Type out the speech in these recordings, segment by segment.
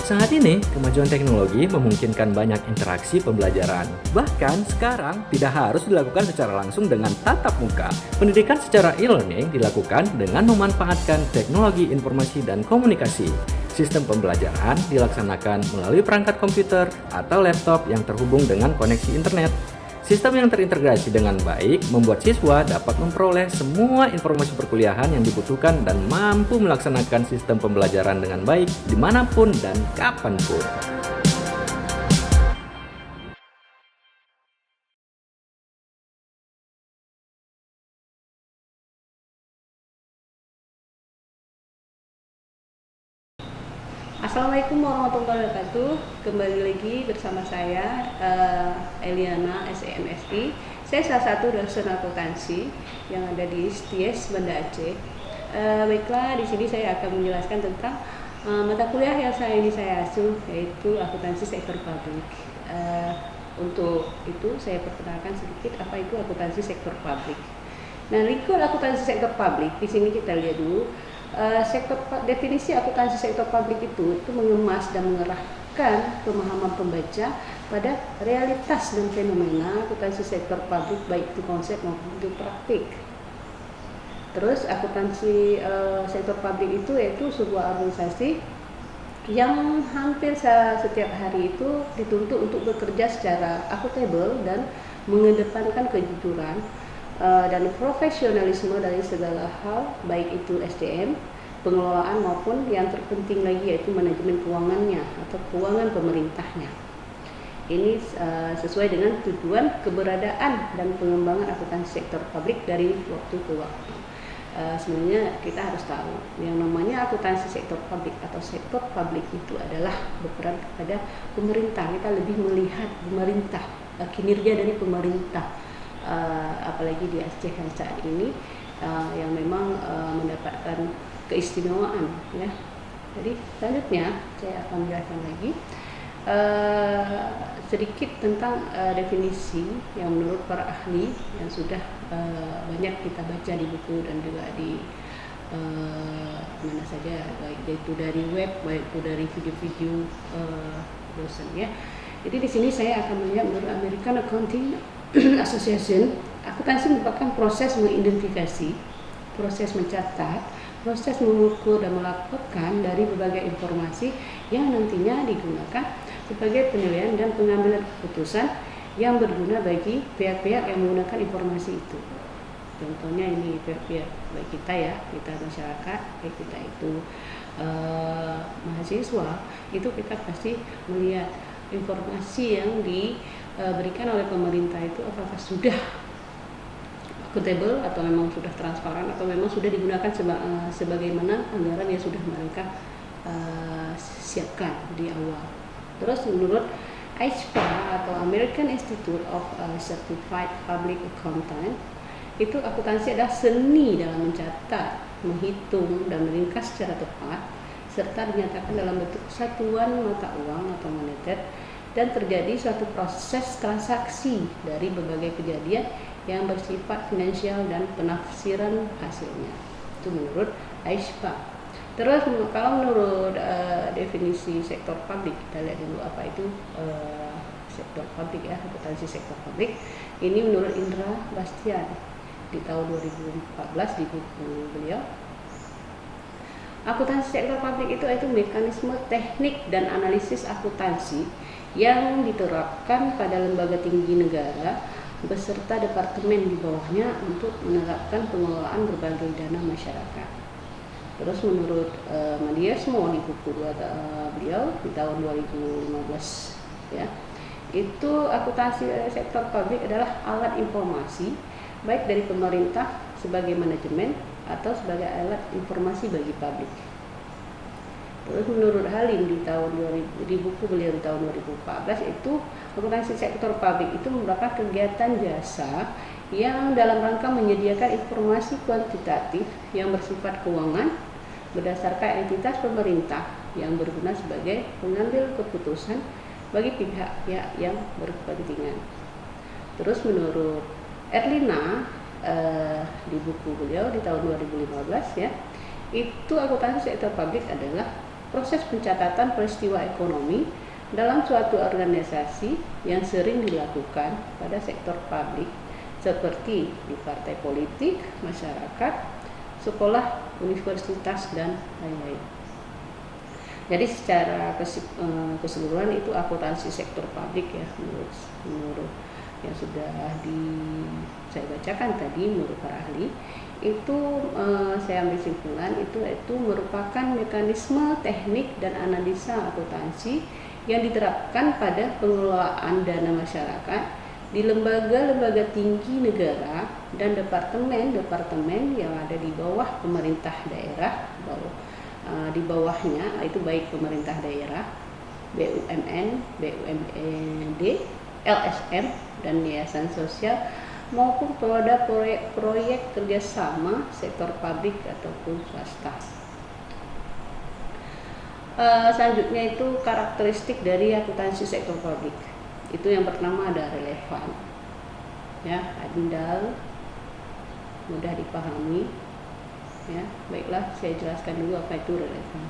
Saat ini, kemajuan teknologi memungkinkan banyak interaksi pembelajaran. Bahkan sekarang tidak harus dilakukan secara langsung dengan tatap muka. Pendidikan secara e-learning dilakukan dengan memanfaatkan teknologi informasi dan komunikasi. Sistem pembelajaran dilaksanakan melalui perangkat komputer atau laptop yang terhubung dengan koneksi internet. Sistem yang terintegrasi dengan baik membuat siswa dapat memperoleh semua informasi perkuliahan yang dibutuhkan dan mampu melaksanakan sistem pembelajaran dengan baik dimanapun dan kapanpun. Assalamualaikum warahmatullahi wabarakatuh. Kembali lagi bersama saya Eliana SEMSI. Saya salah satu dosen akuntansi yang ada di STIES Banda Aceh. Baiklah, di sini saya akan menjelaskan tentang mata kuliah yang ini saya asuh, yaitu akuntansi sektor publik. Untuk itu saya perkenalkan sedikit apa itu akuntansi sektor publik. Nah, lingkup akuntansi sektor publik di sini kita lihat dulu. Definisi akuntansi sektor publik itu mengemas dan mengerahkan pemahaman pembaca pada realitas dan fenomena akuntansi sektor publik, baik itu konsep maupun itu praktik. Terus akuntansi sektor publik itu yaitu sebuah organisasi yang hampir setiap hari itu dituntut untuk bekerja secara akuntabel dan mengedepankan kejujuran dan profesionalisme dari segala hal, baik itu SDM, pengelolaan maupun yang terpenting lagi yaitu manajemen keuangannya atau keuangan pemerintahnya. Ini sesuai dengan tujuan keberadaan dan pengembangan akuntansi sektor publik dari waktu ke waktu. Sebenarnya kita harus tahu yang namanya akuntansi sektor publik atau sektor publik itu adalah berperan kepada pemerintah. Kita lebih melihat pemerintah, kinerja dari pemerintah. Apalagi di Aceh saat ini yang memang mendapatkan keistimewaan, ya. Jadi selanjutnya saya akan menjelaskan lagi sedikit tentang definisi yang menurut para ahli yang sudah banyak kita baca di buku dan juga di mana saja, baik itu dari web, baik itu dari video-video dosen, ya. Jadi di sini saya akan melihat menurut American Accounting Association, akuntansi merupakan proses mengidentifikasi, proses mencatat, proses mengukur dan melaporkan dari berbagai informasi yang nantinya digunakan sebagai penilaian dan pengambilan keputusan yang berguna bagi pihak-pihak yang menggunakan informasi itu. Contohnya ini pihak-pihak baik kita, ya, kita masyarakat, baik kita itu mahasiswa, itu kita pasti melihat informasi yang diberikan oleh pemerintah itu apakah sudah akuntabel atau memang sudah transparan atau memang sudah digunakan sebagaimana anggaran yang sudah mereka siapkan di awal. Terus menurut AICPA atau American Institute of Certified Public Accountant, itu akuntansi adalah seni dalam mencatat, menghitung dan meringkas secara tepat serta dinyatakan dalam bentuk satuan mata uang atau moneter, dan terjadi suatu proses transaksi dari berbagai kejadian yang bersifat finansial dan penafsiran hasilnya. Itu menurut AICPA. Terus kalau menurut definisi sektor publik, kita lihat dulu apa itu sektor publik, ya, akuntansi sektor publik. Ini menurut Indra Bastian di tahun 2014 di buku beliau. Akuntansi sektor publik itu mekanisme teknik dan analisis akuntansi yang diterapkan pada lembaga tinggi negara beserta departemen di bawahnya untuk menerapkan pengelolaan berbagai dana masyarakat. Terus menurut Madiasmo di buku beliau di tahun 2015, ya, itu akuntansi sektor publik adalah alat informasi baik dari pemerintah sebagai manajemen atau sebagai alat informasi bagi publik. Terus menurut Halim di buku beliau di tahun 2014, itu akuntansi sektor publik itu merupakan kegiatan jasa yang dalam rangka menyediakan informasi kuantitatif yang bersifat keuangan berdasarkan entitas pemerintah yang berguna sebagai pengambil keputusan bagi pihak-pihak yang berkepentingan. Terus menurut Erlina di buku beliau di tahun 2015, ya, itu akuntansi sektor publik adalah proses pencatatan peristiwa ekonomi dalam suatu organisasi yang sering dilakukan pada sektor publik seperti di partai politik, masyarakat, sekolah, universitas, dan lain-lain. Jadi secara keseluruhan itu akuntansi sektor publik ya, menurut yang sudah saya bacakan tadi menurut para ahli itu, saya ambil simpulan itu merupakan mekanisme teknik dan analisa akuntansi yang diterapkan pada pengelolaan dana masyarakat di lembaga-lembaga tinggi negara dan departemen-departemen yang ada di bawah pemerintah daerah, di bawahnya itu baik pemerintah daerah, BUMN, BUMD, LSM, dan yayasan sosial maupun pada proyek kerjasama sektor publik ataupun swasta. Selanjutnya itu karakteristik dari akuntansi sektor publik. Itu yang pertama ada relevan, ya, andal, mudah dipahami. Ya, baiklah, saya jelaskan dulu apa itu relevan.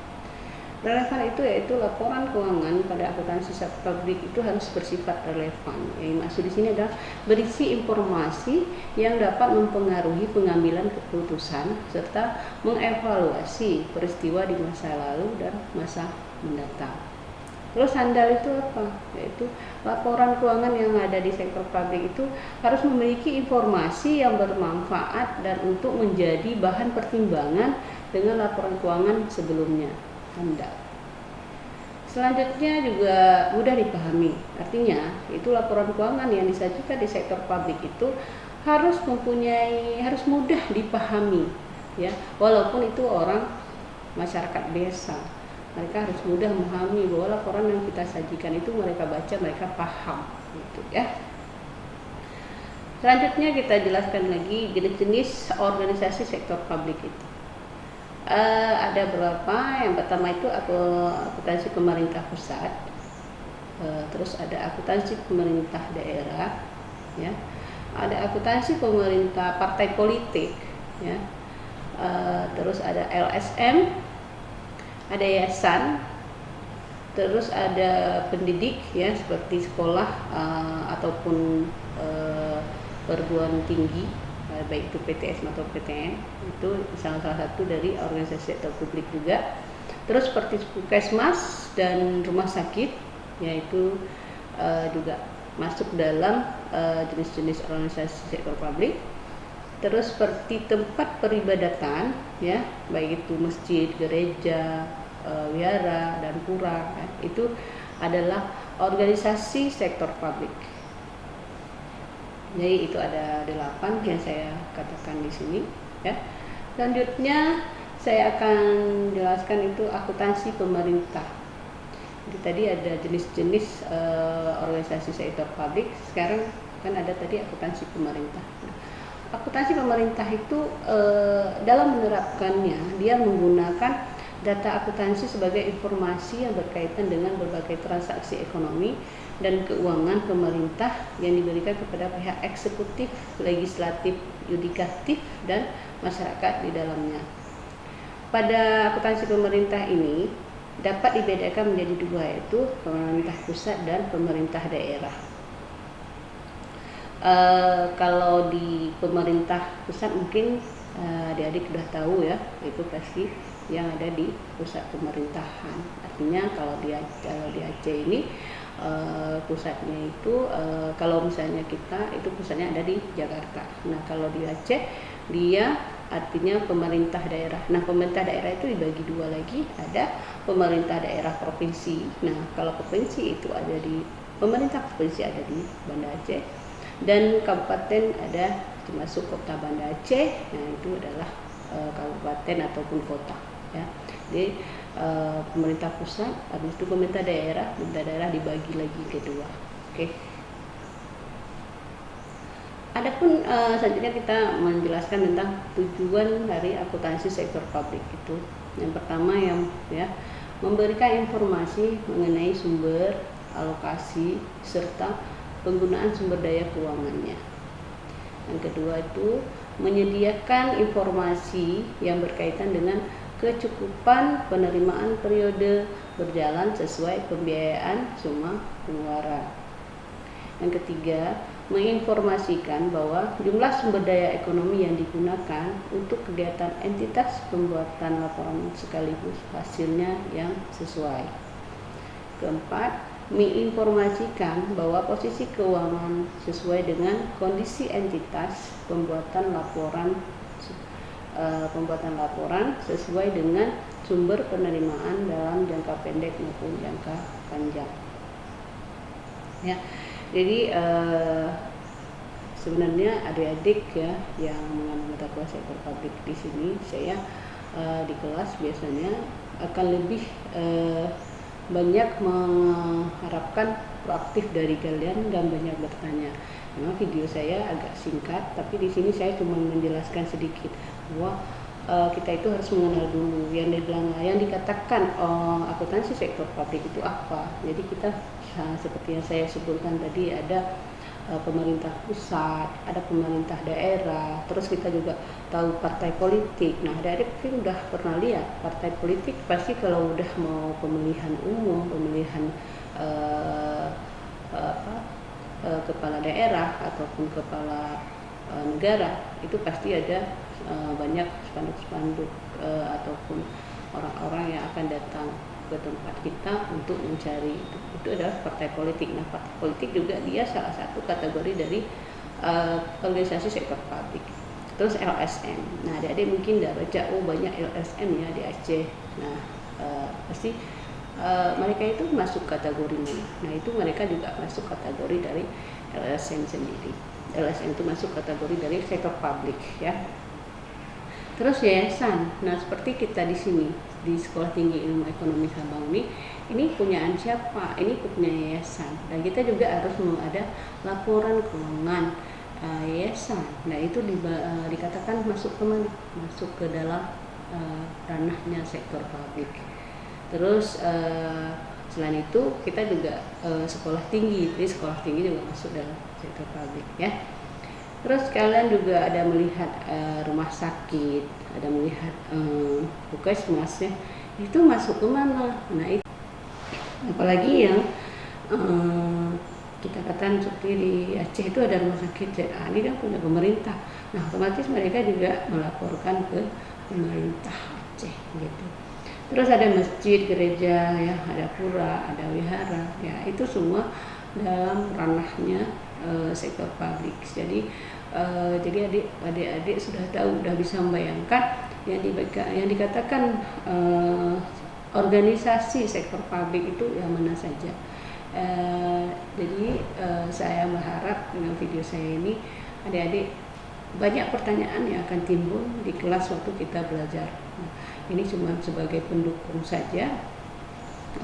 Relevan itu yaitu laporan keuangan pada akuntansi sektor publik itu harus bersifat relevan. Yang maksud di sini adalah berisi informasi yang dapat mempengaruhi pengambilan keputusan serta mengevaluasi peristiwa di masa lalu dan masa mendatang. Terus handal itu apa? Yaitu laporan keuangan yang ada di sektor publik itu harus memiliki informasi yang bermanfaat dan untuk menjadi bahan pertimbangan dengan laporan keuangan sebelumnya. Handal. Selanjutnya juga mudah dipahami. Artinya, itu laporan keuangan yang disajikan di sektor publik itu harus mudah dipahami, ya. Walaupun itu orang masyarakat biasa. Mereka harus mudah memahami bahwa laporan yang kita sajikan itu mereka baca, mereka paham, gitu ya. Selanjutnya kita jelaskan lagi jenis-jenis organisasi sektor publik itu. Ada berapa? Yang pertama itu akuntansi pemerintah pusat, terus ada akuntansi pemerintah daerah, ya. Ada akuntansi pemerintah partai politik, ya. Terus ada LSM, ada yayasan, terus ada pendidik ya seperti sekolah ataupun perguruan tinggi, baik itu PTS atau PTN, itu salah satu dari organisasi sektor publik juga. Terus seperti puskesmas dan rumah sakit, yaitu juga masuk dalam jenis-jenis organisasi sektor publik. Terus seperti tempat peribadatan, ya, baik itu masjid, gereja, wihara, dan pura, kan, itu adalah organisasi sektor publik. Jadi itu ada 8 yang saya katakan di sini, ya. Selanjutnya saya akan jelaskan itu akuntansi pemerintah. Jadi tadi ada jenis-jenis organisasi sektor publik, sekarang kan ada tadi akuntansi pemerintah. Akuntansi pemerintah itu dalam menerapkannya dia menggunakan data akuntansi sebagai informasi yang berkaitan dengan berbagai transaksi ekonomi dan keuangan pemerintah yang diberikan kepada pihak eksekutif, legislatif, yudikatif, dan masyarakat di dalamnya. Pada akuntansi pemerintah ini dapat dibedakan menjadi 2, yaitu pemerintah pusat dan pemerintah daerah. Kalau di pemerintah pusat mungkin adik-adik sudah tahu ya, itu pasti yang ada di pusat pemerintahan. Artinya kalau di Aceh ini pusatnya itu kalau misalnya kita itu pusatnya ada di Jakarta. Nah kalau di Aceh dia artinya pemerintah daerah. Nah pemerintah daerah itu dibagi 2 lagi, ada pemerintah daerah provinsi. Nah kalau provinsi itu ada di pemerintah provinsi ada di Banda Aceh, dan kabupaten ada termasuk kota Banda Aceh. Nah itu adalah kabupaten ataupun kota, ya. Jadi pemerintah pusat, habis itu pemerintah daerah dibagi lagi kedua. Oke. Adapun selanjutnya kita menjelaskan tentang tujuan dari akuntansi sektor publik itu. Yang pertama yang ya memberikan informasi mengenai sumber, alokasi, serta penggunaan sumber daya keuangannya. Yang kedua itu menyediakan informasi yang berkaitan dengan kecukupan penerimaan periode berjalan sesuai pembiayaan summa pengeluaran. Yang ketiga, menginformasikan bahwa jumlah sumber daya ekonomi yang digunakan untuk kegiatan entitas pembuatan laporan sekaligus hasilnya yang sesuai. Keempat, menginformasikan bahwa posisi keuangan sesuai dengan kondisi entitas pembuatan laporan sesuai dengan sumber penerimaan dalam jangka pendek maupun jangka panjang. Ya, jadi sebenarnya adik-adik ya yang mengambil mata kuliah sektor publik di sini, saya di kelas biasanya akan lebih banyak mengharapkan proaktif dari kalian dan banyak bertanya. Memang video saya agak singkat, tapi di sini saya cuma menjelaskan sedikit bahwa kita itu harus mengenal dulu yang dikatakan akuntansi sektor publik itu apa. Jadi kita seperti yang saya sebutkan tadi, ada pemerintah pusat, ada pemerintah daerah, terus kita juga tahu partai politik. Nah, adik-adik mungkin udah pernah lihat partai politik, pasti kalau udah mau pemilihan umum, pemilihan kepala daerah ataupun kepala negara, itu pasti ada banyak spanduk-spanduk ataupun orang-orang yang akan datang ke tempat kita untuk mencari itu adalah partai politik. Nah, partai politik juga dia salah satu kategori dari organisasi sektor publik. Terus LSM. Nah, adik-adik mungkin udah baca, banyak LSM ya di Aceh. Nah, pasti mereka itu masuk kategori mana? Nah, itu mereka juga masuk kategori dari LSM sendiri. LSM itu masuk kategori dari sektor publik ya. Terus yayasan. Nah, seperti kita di sini di Sekolah Tinggi Ilmu Ekonomi Sabang ini punyaan siapa? Ini punya yayasan. Dan kita juga harus ada laporan keuangan yayasan. Nah, itu dikatakan masuk kemana? Masuk ke dalam ranahnya sektor publik. Terus selain itu kita juga sekolah tinggi, jadi sekolah tinggi juga masuk dalam sektor publik ya. Terus kalian juga ada melihat rumah sakit, ada melihat puskesmas ya, itu masuk ke mana? Nah, itu apalagi yang kita katakan seperti di Aceh itu ada rumah sakit ZA, ini kan punya pemerintah. Nah, otomatis mereka juga melaporkan ke pemerintah Aceh gitu. Terus ada masjid, gereja, ya, ada pura, ada wihara, ya itu semua dalam ranahnya sektor publik. Jadi adik-adik sudah tahu, sudah bisa membayangkan yang dikatakan organisasi sektor publik itu yang mana saja. Jadi saya berharap dengan video saya ini adik-adik banyak pertanyaan yang akan timbul di kelas waktu kita belajar. Nah, ini cuma sebagai pendukung saja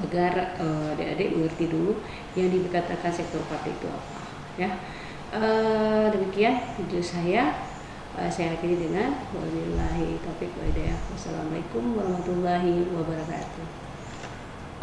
agar adik-adik mengerti dulu yang dikatakan sektor publik itu apa ya. Demikian video saya akhiri dengan wabillahi taufiq wal hidayah. Wassalamualaikum warahmatullahi wabarakatuh.